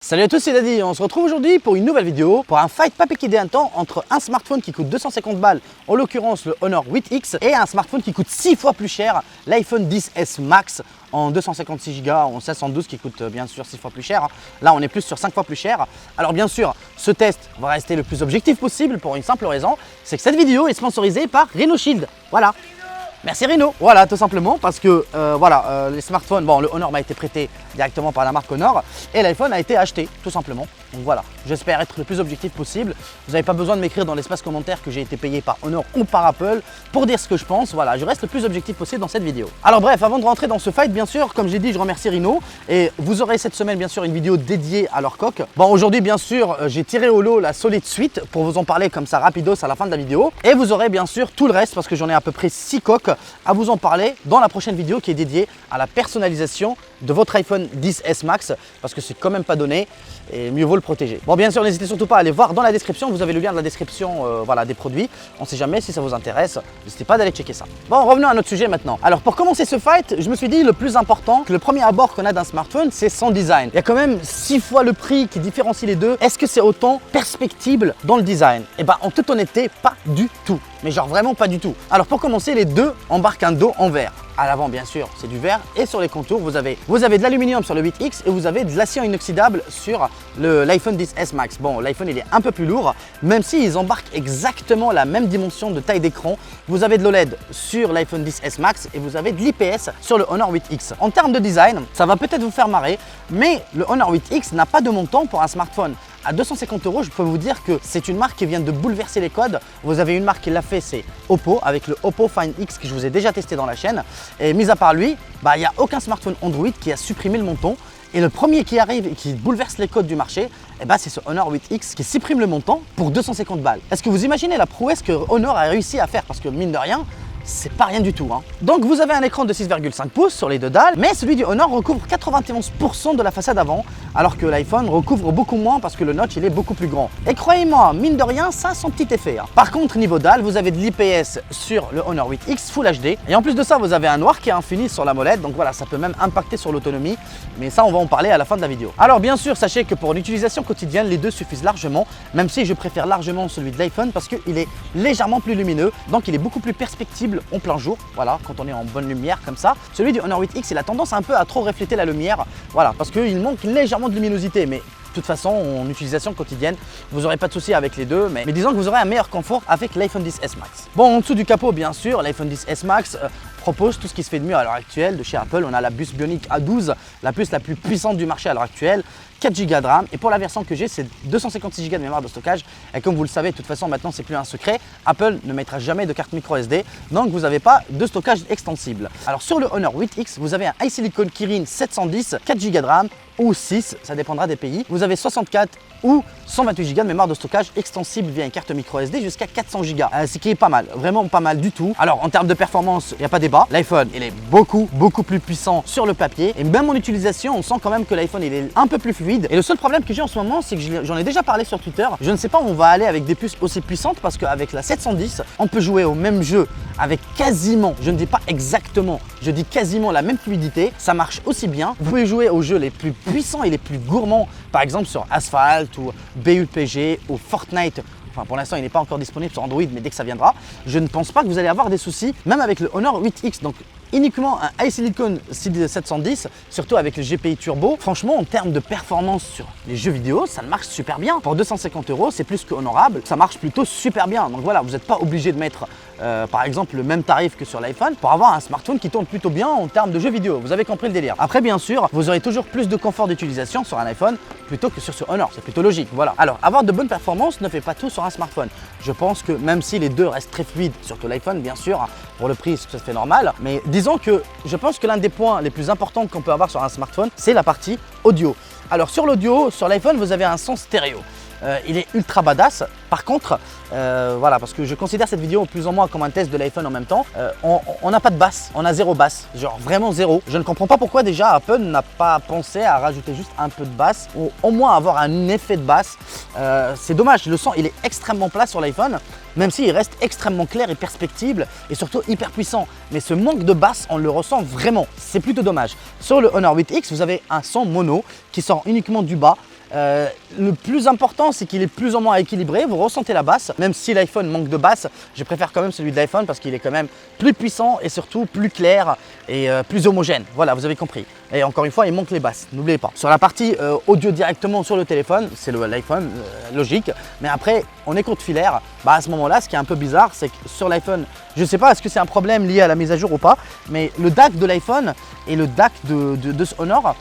Salut à tous, c'est Daddy. On se retrouve aujourd'hui pour une nouvelle vidéo, pour un fight pas piqué d'un temps entre un smartphone qui coûte 250 balles, en l'occurrence le Honor 8X, et un smartphone qui coûte 6 fois plus cher, l'iPhone XS Max en 256 Go, en 512 qui coûte bien sûr 6 fois plus cher. Là, on est plus sur 5 fois plus cher. Alors bien sûr, ce test va rester le plus objectif possible pour une simple raison, c'est que cette vidéo est sponsorisée par Reno Shield. Voilà. Merci Reno. Voilà, tout simplement parce que les smartphones, bon, le Honor m'a été prêté directement par la marque Honor et l'iPhone a été acheté, tout simplement. Donc voilà, j'espère être le plus objectif possible. Vous n'avez pas besoin de m'écrire dans l'espace commentaire que j'ai été payé par Honor ou par Apple pour dire ce que je pense. Voilà, je reste le plus objectif possible dans cette vidéo. Alors bref, avant de rentrer dans ce fight, bien sûr, comme j'ai dit, je remercie Reno et vous aurez cette semaine, bien sûr, une vidéo dédiée à leur coque. Bon, aujourd'hui, bien sûr, j'ai tiré au lot la Solid Suite pour vous en parler comme ça rapidos à la fin de la vidéo. Et vous aurez bien sûr tout le reste parce que j'en ai à peu près 6 coques à vous en parler dans la prochaine vidéo qui est dédiée à la personnalisation de votre iPhone XS Max parce que c'est quand même pas donné et mieux vaut le protéger. Bon, bien sûr, n'hésitez surtout pas à aller voir dans la description, vous avez le lien de la description des produits. On sait jamais si ça vous intéresse, n'hésitez pas d'aller checker ça. Bon, revenons à notre sujet maintenant. Alors pour commencer ce fight, je me suis dit le plus important, que le premier abord qu'on a d'un smartphone, c'est son design. Il y a quand même 6 fois le prix qui différencie les deux. Est-ce que c'est autant perspectible dans le design? Et ben en toute honnêteté, pas du tout. Mais genre vraiment pas du tout. Alors pour commencer, les deux embarquent un dos en verre. À l'avant, bien sûr, c'est du verre et sur les contours, vous avez de l'aluminium sur le 8X et vous avez de l'acier inoxydable sur l'iPhone XS Max. Bon, l'iPhone il est un peu plus lourd, même s'ils embarquent exactement la même dimension de taille d'écran. Vous avez de l'OLED sur l'iPhone XS Max et vous avez de l'IPS sur le Honor 8X. En termes de design, ça va peut-être vous faire marrer, mais le Honor 8X n'a pas de montant pour un smartphone. À 250 €, je peux vous dire que c'est une marque qui vient de bouleverser les codes. Vous avez une marque qui l'a fait, c'est Oppo, avec le Oppo Find X que je vous ai déjà testé dans la chaîne. Et mis à part lui, il n'y a aucun smartphone Android qui a supprimé le montant. Et le premier qui arrive et qui bouleverse les codes du marché, c'est ce Honor 8X qui supprime le montant pour 250 balles. Est-ce que vous imaginez la prouesse que Honor a réussi à faire? Parce que mine de rien, c'est pas rien du tout. Donc vous avez un écran de 6,5 pouces sur les deux dalles, mais celui du Honor recouvre 91% de la façade avant, alors que l'iPhone recouvre beaucoup moins parce que le notch il est beaucoup plus grand. Et croyez-moi, mine de rien, ça a son petit effet. Par contre, niveau dalle, vous avez de l'IPS sur le Honor 8X Full HD, et en plus de ça, vous avez un noir qui est infini sur la molette, donc voilà, ça peut même impacter sur l'autonomie, mais ça on va en parler à la fin de la vidéo. Alors bien sûr, sachez que pour l'utilisation quotidienne, les deux suffisent largement, même si je préfère largement celui de l'iPhone parce qu'il est légèrement plus lumineux, donc il est beaucoup plus perspectible en plein jour, voilà, quand on est en bonne lumière comme ça. Celui du Honor 8X, il a tendance un peu à trop refléter la lumière, voilà, parce qu'il manque légèrement de luminosité, mais de toute façon, en utilisation quotidienne, vous n'aurez pas de souci avec les deux, mais disons que vous aurez un meilleur confort avec l'iPhone XS Max. Bon, en dessous du capot, bien sûr, l'iPhone XS Max propose tout ce qui se fait de mieux à l'heure actuelle. De chez Apple, on a la puce Bionic A12, la puce la plus puissante du marché à l'heure actuelle, 4 Go de RAM, et pour la version que j'ai, c'est 256 Go de mémoire de stockage. Et comme vous le savez, de toute façon, maintenant, c'est plus un secret, Apple ne mettra jamais de carte micro SD, donc vous n'avez pas de stockage extensible. Alors sur le Honor 8X, vous avez un iSilicon Kirin 710, 4 Go de RAM, ou 6, ça dépendra des pays. Vous avez 64 ou 128 Go de mémoire de stockage extensible via une carte micro SD jusqu'à 400 Go. Ce qui est pas mal, vraiment pas mal du tout. Alors en termes de performance, il n'y a pas débat. L'iPhone, il est beaucoup plus puissant sur le papier. Et même en utilisation, on sent quand même que l'iPhone, il est un peu plus fluide. Et le seul problème que j'ai en ce moment, c'est que j'en ai déjà parlé sur Twitter. Je ne sais pas où on va aller avec des puces aussi puissantes parce qu'avec la 710, on peut jouer au même jeu avec quasiment, je ne dis pas exactement, je dis quasiment la même fluidité. Ça marche aussi bien. Vous pouvez jouer aux jeux les plus puissants et les plus gourmands, par exemple sur Asphalt ou BUPG ou Fortnite. Enfin, pour l'instant, il n'est pas encore disponible sur Android, mais dès que ça viendra, je ne pense pas que vous allez avoir des soucis, même avec le Honor 8X. Donc, uniquement un iSilicon 710, surtout avec le GPI Turbo. Franchement, en termes de performance sur les jeux vidéo, ça marche super bien. Pour 250 €, c'est plus qu'honorable. Ça marche plutôt super bien. Donc voilà, vous n'êtes pas obligé de mettre, par exemple, le même tarif que sur l'iPhone pour avoir un smartphone qui tourne plutôt bien en termes de jeux vidéo. Vous avez compris le délire. Après, bien sûr, vous aurez toujours plus de confort d'utilisation sur un iPhone plutôt que sur ce Honor. C'est plutôt logique. Voilà. Alors, avoir de bonnes performances ne fait pas tout sur un smartphone. Je pense que même si les deux restent très fluides, surtout l'iPhone, bien sûr, pour le prix, ça se fait normal. Mais disons que je pense que l'un des points les plus importants qu'on peut avoir sur un smartphone, c'est la partie audio. Alors sur l'audio, sur l'iPhone, vous avez un son stéréo. Il est ultra badass. Par contre, voilà, parce que je considère cette vidéo plus ou moins comme un test de l'iPhone en même temps, on n'a pas de basse, on a zéro basse, genre vraiment zéro. Je ne comprends pas pourquoi déjà Apple n'a pas pensé à rajouter juste un peu de basse ou au moins avoir un effet de basse. C'est dommage, le son il est extrêmement plat sur l'iPhone, même s'il reste extrêmement clair et perspectible et surtout hyper puissant. Mais ce manque de basse, on le ressent vraiment, c'est plutôt dommage. Sur le Honor 8X, vous avez un son mono qui sort uniquement du bas. Le plus important, c'est qu'il est plus ou moins équilibré. Vous ressentez la basse, même si l'iPhone manque de basse, je préfère quand même celui de l'iPhone parce qu'il est quand même plus puissant et surtout plus clair et plus homogène. Voilà, vous avez compris. Et encore une fois, il manque les basses, n'oubliez pas. Sur la partie audio directement sur le téléphone, c'est l'iPhone, logique. Mais après, en écoute filaire, à ce moment-là, ce qui est un peu bizarre, c'est que sur l'iPhone, je ne sais pas est-ce que c'est un problème lié à la mise à jour ou pas, mais le DAC de l'iPhone et le DAC de ce Honor,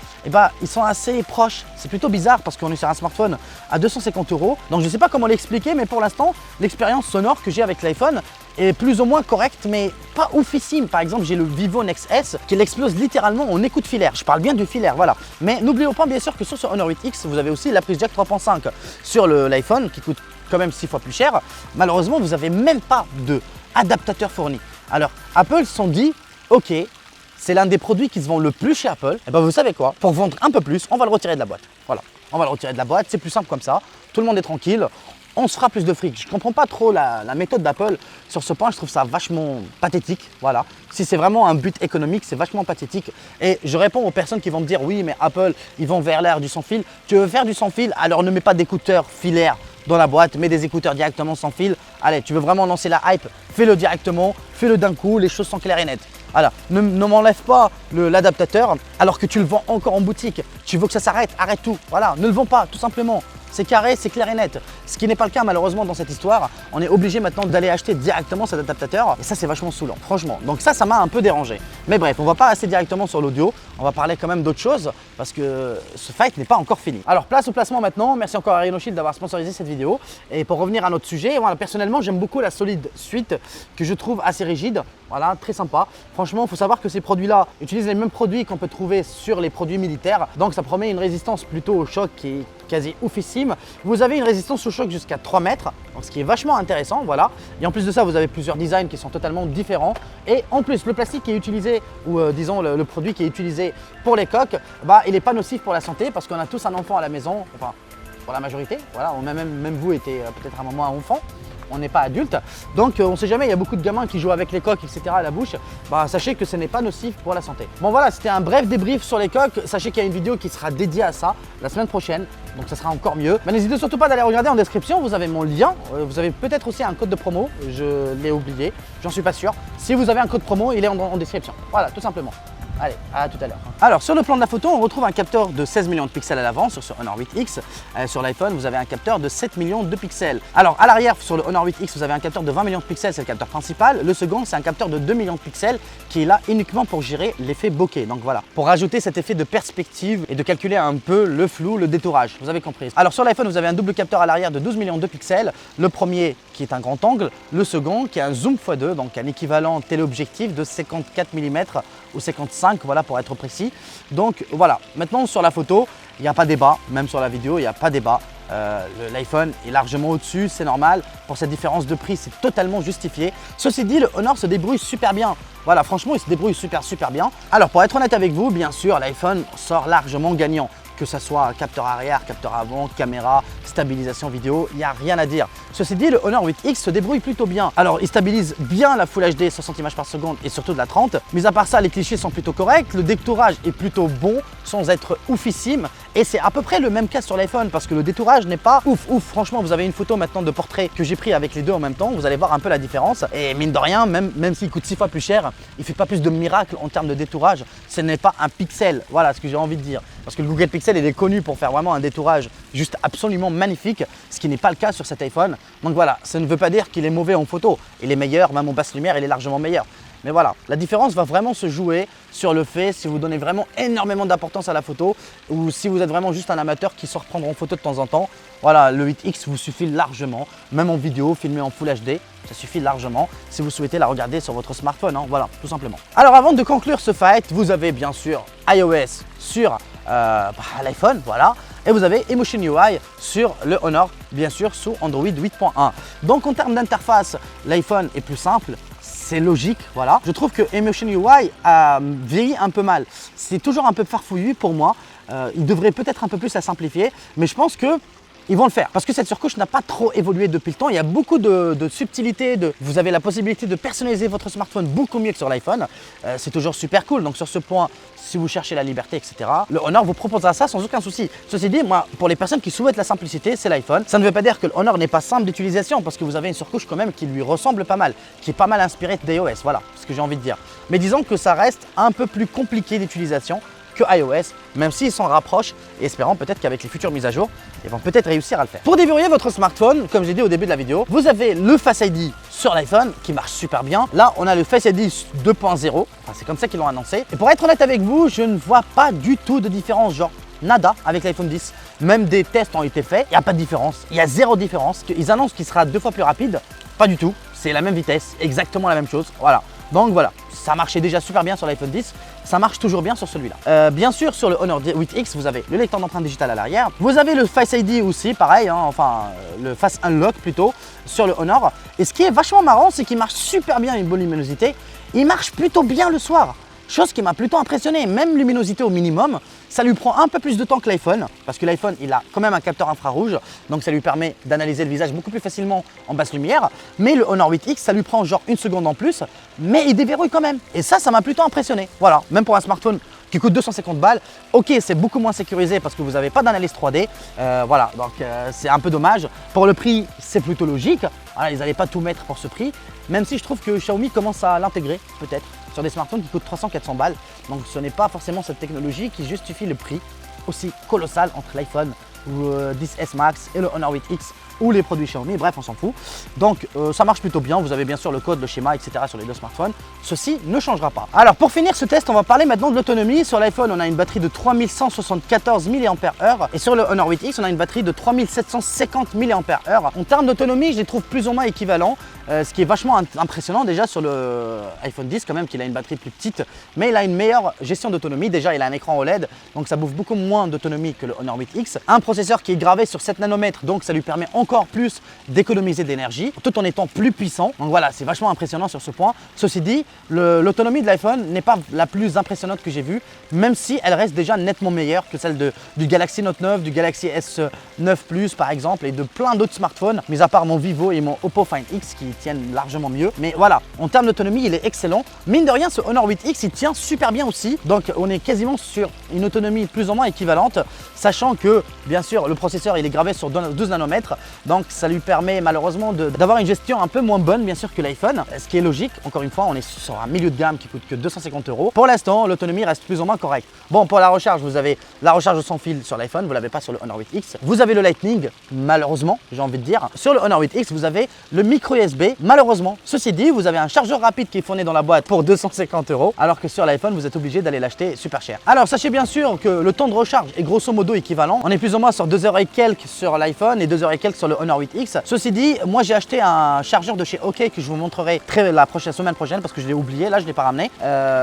ils sont assez proches. C'est plutôt bizarre parce qu'on est sur un smartphone à 250 €. Donc je ne sais pas comment l'expliquer, mais pour l'instant, l'expérience sonore que j'ai avec l'iPhone est plus ou moins correcte, mais pas oufissime. Par exemple, j'ai le Vivo Nex S qui l'explose littéralement en écoute filaire. Je parle bien du filaire, voilà. Mais n'oublions pas bien sûr que sur ce Honor 8X, vous avez aussi la prise jack 3.5 sur l'iPhone qui coûte quand même 6 fois plus cher. Malheureusement, vous n'avez même pas de adaptateur fourni. Alors, Apple se sont dit, ok, c'est l'un des produits qui se vend le plus chez Apple. Et bien vous savez quoi, pour vendre un peu plus, on va le retirer de la boîte. Voilà, on va le retirer de la boîte, c'est plus simple comme ça. Tout le monde est tranquille. On se fera plus de fric. Je ne comprends pas trop la méthode d'Apple sur ce point. Je trouve ça vachement pathétique. Voilà. Si c'est vraiment un but économique, c'est vachement pathétique. Et je réponds aux personnes qui vont me dire oui, mais Apple, ils vont vers l'ère du sans fil. Tu veux faire du sans fil, alors ne mets pas d'écouteurs filaires dans la boîte, mets des écouteurs directement sans fil. Allez, tu veux vraiment lancer la hype, fais-le directement, fais-le d'un coup, les choses sont claires et nettes. Voilà, ne m'enlève pas l'adaptateur alors que tu le vends encore en boutique. Tu veux que ça s'arrête, arrête tout. Voilà, ne le vends pas, tout simplement. C'est carré, c'est clair et net. Ce qui n'est pas le cas malheureusement dans cette histoire. On est obligé maintenant d'aller acheter directement cet adaptateur. Et ça, c'est vachement saoulant, franchement. Donc ça m'a un peu dérangé. Mais bref, on va pas rester directement sur l'audio. On va parler quand même d'autre chose parce que ce fight n'est pas encore fini. Alors place au placement maintenant. Merci encore à Rhino Shield d'avoir sponsorisé cette vidéo. Et pour revenir à notre sujet, voilà, personnellement, j'aime beaucoup la Solid Suite que je trouve assez rigide. Voilà, très sympa. Franchement, il faut savoir que ces produits-là utilisent les mêmes produits qu'on peut trouver sur les produits militaires. Donc ça promet une résistance plutôt au choc qui est quasi oufissime. Vous avez une résistance au choc jusqu'à 3 mètres, donc ce qui est vachement intéressant, voilà. Et en plus de ça, vous avez plusieurs designs qui sont totalement différents. Et en plus, le plastique qui est utilisé, ou disons le produit qui est utilisé pour les coques, il n'est pas nocif pour la santé parce qu'on a tous un enfant à la maison, enfin pour la majorité, voilà, même vous étiez peut-être un moment un enfant. On n'est pas adulte, donc on ne sait jamais, il y a beaucoup de gamins qui jouent avec les coques, etc. à la bouche. Sachez que ce n'est pas nocif pour la santé. Bon voilà, c'était un bref débrief sur les coques. Sachez qu'il y a une vidéo qui sera dédiée à ça la semaine prochaine, donc ça sera encore mieux. Mais n'hésitez surtout pas d'aller regarder en description, vous avez mon lien. Vous avez peut-être aussi un code de promo, je l'ai oublié, j'en suis pas sûr. Si vous avez un code promo, il est en description. Voilà, tout simplement. Allez, à tout à l'heure. Alors, sur le plan de la photo, on retrouve un capteur de 16 millions de pixels à l'avant sur ce Honor 8X. Sur l'iPhone, vous avez un capteur de 7 millions de pixels. Alors, à l'arrière, sur le Honor 8X, vous avez un capteur de 20 millions de pixels, c'est le capteur principal. Le second, c'est un capteur de 2 millions de pixels qui est là uniquement pour gérer l'effet bokeh. Donc voilà, pour rajouter cet effet de perspective et de calculer un peu le flou, le détourage. Vous avez compris. Alors, sur l'iPhone, vous avez un double capteur à l'arrière de 12 millions de pixels. Le premier qui est un grand angle, le second qui est un zoom x2, donc un équivalent téléobjectif de 54 mm ou 55, voilà pour être précis. Donc voilà, maintenant sur la photo, il n'y a pas débat, même sur la vidéo, il n'y a pas débat. L'iPhone est largement au-dessus, c'est normal. Pour cette différence de prix, c'est totalement justifié. Ceci dit, le Honor se débrouille super bien. Voilà, franchement, il se débrouille super bien. Alors pour être honnête avec vous, bien sûr, l'iPhone sort largement gagnant. Que ce soit capteur arrière, capteur avant, caméra, stabilisation vidéo, il n'y a rien à dire. Ceci dit, le Honor 8X se débrouille plutôt bien. Alors, il stabilise bien la Full HD 60 images par seconde et surtout de la 30. Mais à part ça, les clichés sont plutôt corrects, le détourage est plutôt bon sans être oufissime. Et c'est à peu près le même cas sur l'iPhone parce que le détourage n'est pas ouf. Franchement, vous avez une photo maintenant de portrait que j'ai pris avec les deux en même temps. Vous allez voir un peu la différence. Et mine de rien, même s'il coûte 6 fois plus cher, il ne fait pas plus de miracles en termes de détourage. Ce n'est pas un pixel. Voilà ce que j'ai envie de dire. Parce que le Google Pixel, il est connu pour faire vraiment un détourage juste absolument magnifique, ce qui n'est pas le cas sur cet iPhone. Donc voilà, ça ne veut pas dire qu'il est mauvais en photo. Il est meilleur, même en basse lumière, il est largement meilleur. Mais voilà, la différence va vraiment se jouer sur le fait si vous donnez vraiment énormément d'importance à la photo ou si vous êtes vraiment juste un amateur qui sort prendre en photo de temps en temps. Voilà, le 8X vous suffit largement, même en vidéo, filmé en Full HD, ça suffit largement si vous souhaitez la regarder sur votre smartphone, hein, voilà, tout simplement. Alors avant de conclure ce fight, vous avez bien sûr iOS sur l'iPhone, voilà, et vous avez Emotion UI sur le Honor, bien sûr, sous Android 8.1. Donc en termes d'interface, l'iPhone est plus simple. C'est logique, voilà. Je trouve que Emotion UI a vieilli un peu mal. C'est toujours un peu farfouillu pour moi. Il devrait peut-être un peu plus la simplifier, mais je pense que ils vont le faire. Parce que cette surcouche n'a pas trop évolué depuis le temps. Il y a beaucoup de subtilité. Vous avez la possibilité de personnaliser votre smartphone beaucoup mieux que sur l'iPhone. C'est toujours super cool. Donc sur ce point, si vous cherchez la liberté, etc., le Honor vous proposera ça sans aucun souci. Ceci dit, moi, pour les personnes qui souhaitent la simplicité, c'est l'iPhone. Ça ne veut pas dire que le Honor n'est pas simple d'utilisation parce que vous avez une surcouche quand même qui lui ressemble pas mal, qui est pas mal inspirée d'iOS. Voilà ce que j'ai envie de dire. Mais disons que ça reste un peu plus compliqué d'utilisation que iOS, même s'ils s'en rapprochent et espérant peut-être qu'avec les futures mises à jour, ils vont peut-être réussir à le faire. Pour déverrouiller votre smartphone, comme j'ai dit au début de la vidéo, vous avez le Face ID sur l'iPhone qui marche super bien. Là, on a le Face ID 2.0, enfin, c'est comme ça qu'ils l'ont annoncé. Et pour être honnête avec vous, je ne vois pas du tout de différence, genre nada avec l'iPhone 10. Même des tests ont été faits, il n'y a pas de différence, il y a zéro différence. Ils annoncent qu'il sera 2 fois plus rapide, pas du tout, c'est la même vitesse, exactement la même chose, voilà. Donc voilà, ça marchait déjà super bien sur l'iPhone 10, ça marche toujours bien sur celui-là. Bien sûr, sur le Honor 8X, vous avez le lecteur d'empreinte digitale à l'arrière. Vous avez le Face ID aussi, pareil, hein, enfin le Face Unlock plutôt, sur le Honor. Et ce qui est vachement marrant, c'est qu'il marche super bien, une bonne luminosité. Il marche plutôt bien le soir. Chose qui m'a plutôt impressionné, même luminosité au minimum, ça lui prend un peu plus de temps que l'iPhone, parce que l'iPhone il a quand même un capteur infrarouge, donc ça lui permet d'analyser le visage beaucoup plus facilement en basse lumière, mais le Honor 8X ça lui prend genre 1 seconde en plus, mais il déverrouille quand même, et ça m'a plutôt impressionné, voilà, même pour un smartphone qui coûte 250 balles, ok c'est beaucoup moins sécurisé parce que vous n'avez pas d'analyse 3D, voilà, donc c'est un peu dommage, pour le prix c'est plutôt logique, voilà, ils n'allaient pas tout mettre pour ce prix, même si je trouve que Xiaomi commence à l'intégrer peut-être, sur des smartphones qui coûtent 300-400 balles. Donc ce n'est pas forcément cette technologie qui justifie le prix aussi colossal entre l'iPhone 10S Max et le Honor 8X ou les produits Xiaomi, bref on s'en fout. Donc ça marche plutôt bien, vous avez bien sûr le code, le schéma, etc. sur les deux smartphones. Ceci ne changera pas. Alors pour finir ce test, on va parler maintenant de l'autonomie. Sur l'iPhone, on a une batterie de 3174 mAh et sur le Honor 8X, on a une batterie de 3750 mAh. En termes d'autonomie, je les trouve plus ou moins équivalents. Ce qui est vachement impressionnant déjà sur le iPhone 10 quand même qu'il a une batterie plus petite, mais il a une meilleure gestion d'autonomie. Déjà il a un écran OLED, donc ça bouffe beaucoup moins d'autonomie que le Honor 8X. Un processeur qui est gravé sur 7 nanomètres, donc ça lui permet encore plus d'économiser d'énergie, tout en étant plus puissant. Donc voilà, c'est vachement impressionnant sur ce point. Ceci dit, l'autonomie de l'iPhone n'est pas la plus impressionnante que j'ai vue, même si elle reste déjà nettement meilleure que celle du Galaxy Note 9, du Galaxy S9 Plus par exemple, et de plein d'autres smartphones, mis à part mon Vivo et mon Oppo Find X qui tiennent largement mieux. Mais voilà, en termes d'autonomie, il est excellent. Mine de rien, ce Honor 8X, il tient super bien aussi. Donc on est quasiment sur une autonomie plus ou moins équivalente, sachant que, bien sûr, le processeur, il est gravé sur 12 nanomètres. Donc ça lui permet malheureusement d'avoir une gestion un peu moins bonne, bien sûr, que l'iPhone. Ce qui est logique, encore une fois, on est sur un milieu de gamme qui coûte que 250 €. Pour l'instant, l'autonomie reste plus ou moins correcte. Bon, pour la recharge, vous avez la recharge sans fil sur l'iPhone, vous ne l'avez pas sur le Honor 8X. Vous avez le Lightning, malheureusement, j'ai envie de dire. Sur le Honor 8X, vous avez le micro USB. Malheureusement, ceci dit, vous avez un chargeur rapide qui est fourni dans la boîte pour 250 €, alors que sur l'iPhone, vous êtes obligé d'aller l'acheter super cher. Alors, sachez bien sûr que le temps de recharge est grosso modo équivalent. On est plus ou moins sur 2 heures et quelques sur l'iPhone et 2 heures et quelques sur le Honor 8X. Ceci dit, moi j'ai acheté un chargeur de chez OK que je vous montrerai la semaine prochaine parce que je l'ai oublié, là je ne l'ai pas ramené.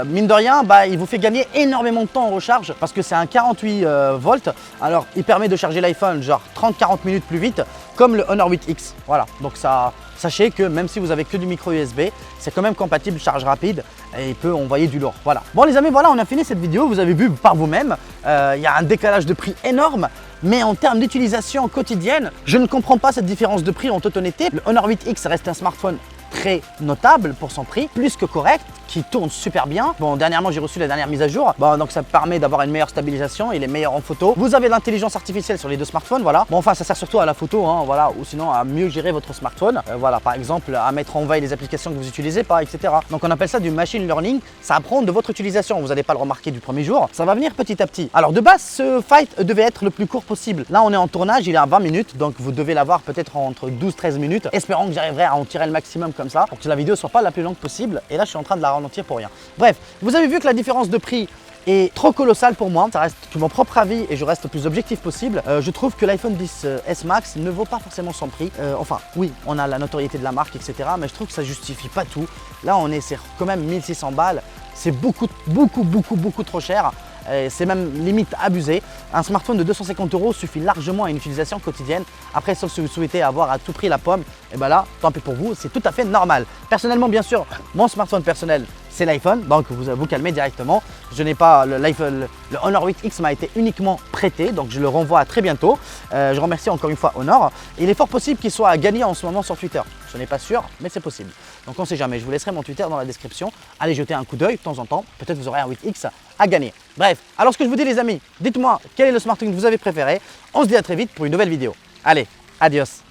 Mine de rien, il vous fait gagner énormément de temps en recharge parce que c'est un 48 volts. Alors, il permet de charger l'iPhone genre 30-40 minutes plus vite, comme le Honor 8X. Voilà, donc ça, sachez que même si vous avez que du micro USB, c'est quand même compatible charge rapide et il peut envoyer du lourd. Voilà. Bon les amis, voilà, on a fini cette vidéo. Vous avez vu par vous-même, il y a un décalage de prix énorme. Mais en termes d'utilisation quotidienne, je ne comprends pas cette différence de prix en toute honnêteté. Le Honor 8X reste un smartphone très notable pour son prix, plus que correct, qui tourne super bien. Bon, dernièrement, j'ai reçu la dernière mise à jour. Bon, donc ça permet d'avoir une meilleure stabilisation, il est meilleur en photo. Vous avez l'intelligence artificielle sur les deux smartphones, voilà. Bon, enfin, ça sert surtout à la photo, hein, voilà, ou sinon à mieux gérer votre smartphone. Voilà, par exemple, à mettre en veille les applications que vous utilisez pas, etc. Donc, on appelle ça du machine learning. Ça apprend de votre utilisation. Vous n'allez pas le remarquer du premier jour. Ça va venir petit à petit. Alors, de base, ce fight devait être le plus court possible. Là, on est en tournage, il est à 20 minutes, donc vous devez l'avoir peut-être entre 12-13 minutes. Espérons que j'arriverai à en tirer le maximum comme ça, pour que la vidéo soit pas la plus longue possible. Et là, je suis en train de la ralentir pour rien. Bref, vous avez vu que la différence de prix est trop colossale pour moi. Ça reste que mon propre avis et je reste le plus objectif possible. Je trouve que l'iPhone 10S Max ne vaut pas forcément son prix. Enfin, oui, on a la notoriété de la marque, etc. Mais je trouve que ça justifie pas tout. Là, on est sur quand même 1600 balles. C'est beaucoup trop cher. C'est même limite abusé. Un smartphone de 250 € suffit largement à une utilisation quotidienne. Après, sauf si vous souhaitez avoir à tout prix la pomme, et bien là, tant pis pour vous, c'est tout à fait normal. Personnellement, bien sûr, mon smartphone personnel, c'est l'iPhone, donc vous calmez directement. Je n'ai pas le Honor 8X m'a été uniquement prêté, donc je le renvoie à très bientôt. Je remercie encore une fois Honor. Il est fort possible qu'il soit à gagner en ce moment sur Twitter. Je n'ai pas sûr, mais c'est possible. Donc on ne sait jamais. Je vous laisserai mon Twitter dans la description. Allez jeter un coup d'œil de temps en temps. Peut-être vous aurez un 8X à gagner. Bref, alors ce que je vous dis les amis, dites-moi quel est le smartphone que vous avez préféré. On se dit à très vite pour une nouvelle vidéo. Allez, adios.